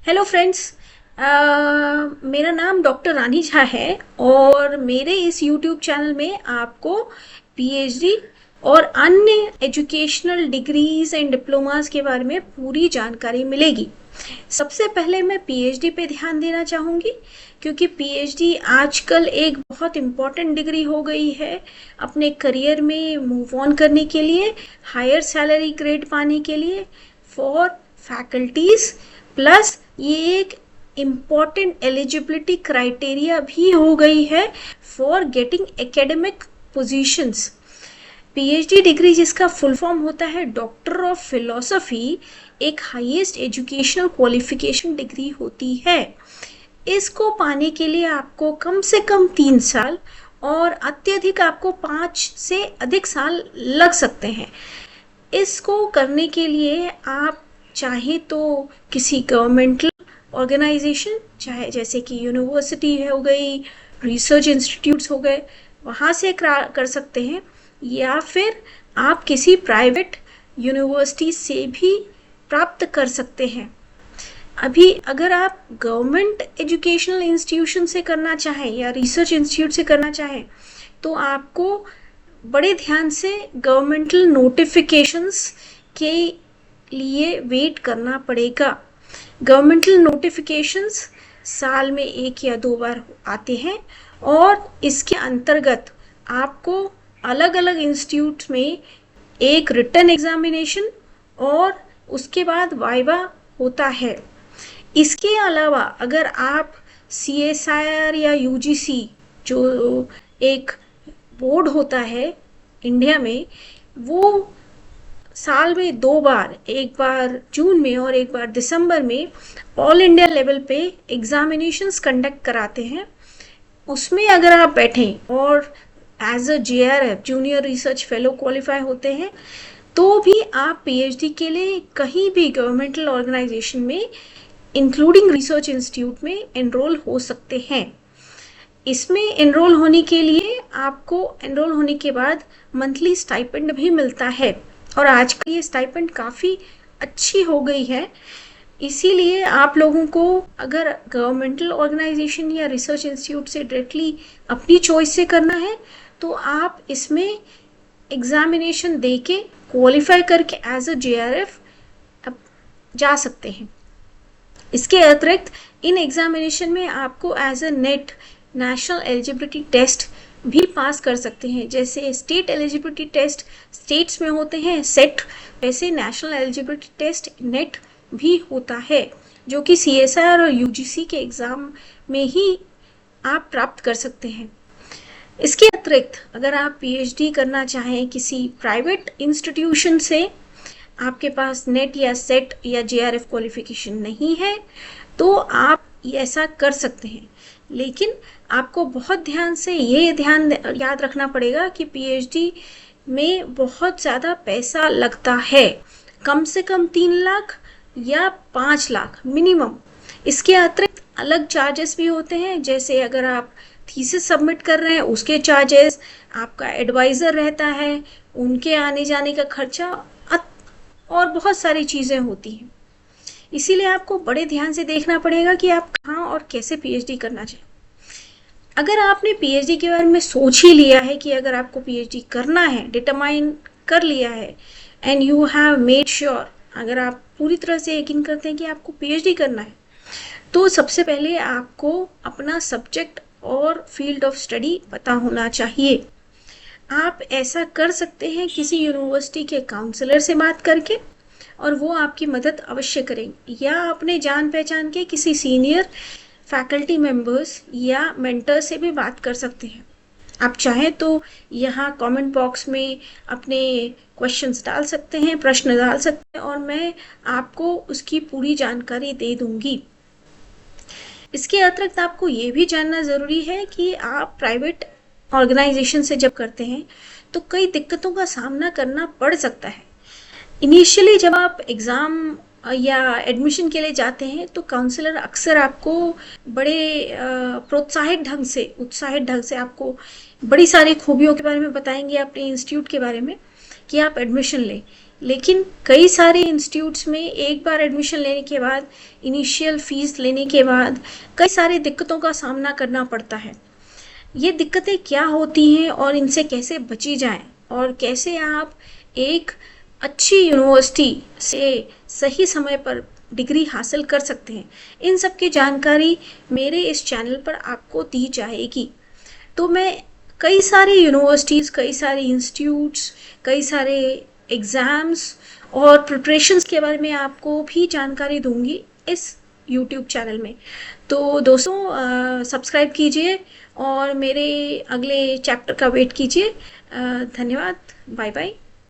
Hello friends. मेरा नाम doctor रानी झा है और मेरे इस यूट्यूब चैनल में आपको पीएचडी और अन्य एजुकेशनल डिग्रीज एंड डिप्लोमास के बारे में पूरी जानकारी मिलेगी। सबसे पहले मैं पीएचडी पे ध्यान देना चाहूँगी क्योंकि पीएचडी आजकल एक बहुत इम्पॉर्टेंट डिग्री हो गई है अपने करियर में मूव ऑन करने के लिए, हायर सैलरी ग्रेड पाने के लिए, फॉर फैकल्टीज। प्लस ये एक इम्पॉर्टेंट एलिजिबिलिटी क्राइटेरिया भी हो गई है for getting academic positions. PhD degree जिसका फुल फॉर्म होता है डॉक्टर ऑफ फिलोसफी, एक हाईएस्ट एजुकेशनल क्वालिफिकेशन डिग्री होती है। इसको पाने के लिए आपको कम से कम 3 साल और अत्यधिक आपको 5 से अधिक साल लग सकते हैं। इसको करने के लिए आप चाहे तो किसी गवर्नमेंटल ऑर्गेनाइजेशन, चाहे जैसे कि यूनिवर्सिटी हो गई, रिसर्च इंस्टीट्यूट्स हो गए, वहाँ से कर सकते हैं, या फिर आप किसी प्राइवेट यूनिवर्सिटी से भी प्राप्त कर सकते हैं। अभी अगर आप गवर्नमेंट एजुकेशनल इंस्टीट्यूशन से करना चाहें या रिसर्च इंस्टीट्यूट से करना चाहें तो आपको बड़े ध्यान से गवर्नमेंटल नोटिफिकेशंस के लिए वेट करना पड़ेगा। गवर्नमेंटल नोटिफिकेशंस साल में 1 या 2 बार आते हैं और इसके अंतर्गत आपको अलग अलग इंस्टीट्यूट में एक रिटन एग्जामिनेशन और उसके बाद वाइवा होता है। इसके अलावा अगर आप CSIR या UGC, जो एक बोर्ड होता है इंडिया में, वो साल में 2 बार, एक बार जून में और एक बार दिसंबर में ऑल इंडिया लेवल पे एग्जामिनेशंस कंडक्ट कराते हैं। उसमें अगर आप बैठें और as a JRF junior research fellow qualify होते हैं तो भी आप पीएचडी के लिए कहीं भी गवर्नमेंटल ऑर्गेनाइजेशन में इंक्लूडिंग रिसर्च इंस्टीट्यूट में एनरोल हो सकते हैं। इसमें एनरोल होने के लिए आपको एनरोल होने के बाद मंथली स्टाइपेंड भी मिलता है और आजकल ये स्टाइपेंड काफ़ी अच्छी हो गई है। इसीलिए आप लोगों को अगर गवर्नमेंटल ऑर्गेनाइजेशन या रिसर्च इंस्टीट्यूट से डायरेक्टली अपनी चॉइस से करना है तो आप इसमें एग्जामिनेशन दे के क्वालिफाई करके एज अ JRF जा सकते हैं। इसके अतिरिक्त इन एग्जामिनेशन में आपको as a net national eligibility test भी पास कर सकते हैं। जैसे स्टेट एलिजिबिलिटी टेस्ट स्टेट्स में होते हैं सेट, ऐसे नेशनल एलिजिबिलिटी टेस्ट नेट भी होता है जो कि CSIR और UGC के एग्ज़ाम में ही आप प्राप्त कर सकते हैं। इसके अतिरिक्त अगर आप पीएचडी करना चाहें किसी प्राइवेट इंस्टीट्यूशन से, आपके पास नेट या सेट या JRF क्वालिफिकेशन नहीं है तो आप ऐसा कर सकते हैं। लेकिन आपको बहुत ध्यान से ये ध्यान याद रखना पड़ेगा कि पीएचडी में बहुत ज़्यादा पैसा लगता है, कम से कम 3 लाख या 5 लाख मिनिमम। इसके अतिरिक्त अलग चार्जेस भी होते हैं, जैसे अगर आप थीसिस सबमिट कर रहे हैं उसके चार्जेस, आपका एडवाइज़र रहता है, उनके आने जाने का खर्चा और बहुत सारी चीज़ें होती हैं। इसीलिए आपको बड़े ध्यान से देखना पड़ेगा कि आप कहाँ और कैसे पीएचडी करना चाहिए। अगर आपने पीएचडी के बारे में सोच ही लिया है कि अगर आपको पीएचडी करना है, डिटरमाइन कर लिया है and you have made sure, अगर आप पूरी तरह से यकीन करते हैं कि आपको पीएचडी करना है तो सबसे पहले आपको अपना सब्जेक्ट और फील्ड ऑफ स्टडी पता होना चाहिए। आप ऐसा कर सकते हैं किसी यूनिवर्सिटी के काउंसलर से बात करके और वो आपकी मदद अवश्य करेंगे, या अपने जान पहचान के किसी सीनियर फैकल्टी मेंबर्स या मेंटर से भी बात कर सकते हैं। आप चाहें तो यहाँ कमेंट बॉक्स में अपने क्वेश्चंस डाल सकते हैं, प्रश्न डाल सकते हैं और मैं आपको उसकी पूरी जानकारी दे दूंगी। इसके अतिरिक्त आपको ये भी जानना ज़रूरी है कि आप प्राइवेट ऑर्गेनाइजेशन से जब करते हैं तो कई दिक्कतों का सामना करना पड़ सकता है। इनिशियली जब आप एग्ज़ाम या एडमिशन के लिए जाते हैं तो काउंसलर अक्सर आपको बड़े उत्साहित ढंग से आपको बड़ी सारी खूबियों के बारे में बताएंगे, अपने इंस्टीट्यूट के बारे में, कि आप एडमिशन लें। लेकिन कई सारे इंस्टीट्यूट्स में एक बार एडमिशन लेने के बाद, इनिशियल फीस लेने के बाद कई सारी दिक्कतों का सामना करना पड़ता है। ये दिक्कतें क्या होती हैं और इनसे कैसे बची जाए, और कैसे आप एक अच्छी यूनिवर्सिटी से सही समय पर डिग्री हासिल कर सकते हैं, इन सब की जानकारी मेरे इस चैनल पर आपको दी जाएगी। तो मैं कई सारी यूनिवर्सिटीज़, कई सारे इंस्टीट्यूट्स, कई सारे एग्ज़ाम्स और प्रिपरेशंस के बारे में आपको भी जानकारी दूंगी इस यूट्यूब चैनल में। तो दोस्तों, सब्सक्राइब कीजिए और मेरे अगले चैप्टर का वेट कीजिए। धन्यवाद। Bye bye.